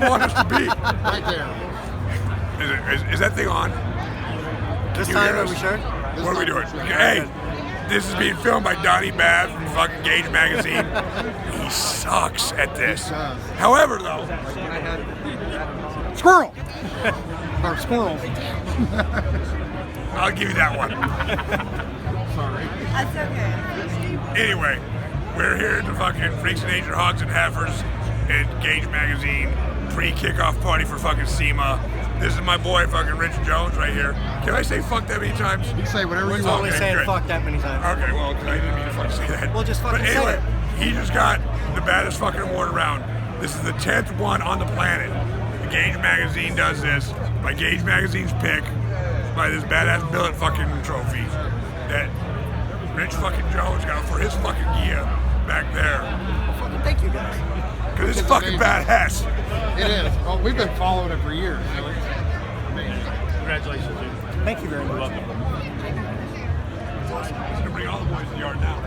you want us to be? Right there. Is that thing on? This you time, hear are us? we sure? What are we doing? Hey, this is being filmed by Donnie Babb from fucking Gauge Magazine. He sucks at this. However, though, Squirrel. Or squirrel. I'll give you that one. Sorry. That's okay. Anyway, we're here at the fucking Freaks of Nature, Hogs and Heifers at Gauge Magazine pre-kickoff party for fucking SEMA. This is my boy fucking Rich Jones right here. Can I say fuck that many times? You can say whatever you We're want. only Okay, saying great. fuck that many times. Okay, well, I didn't mean to fucking say that. Well, just fucking But say anyway, it. he just got the baddest fucking award around. This is the 10th one on the planet. The Gauge Magazine does this by Gauge Magazine's pick by this badass billet fucking trophy that Rich fucking Jones got for his fucking Gia back there. Fucking thank you guys. Cause it's fucking badass. It is. Oh, we've been following it for years. So it's amazing. Congratulations, dude. Thank you very much. You're welcome. He's gonna bring all the boys to the yard now.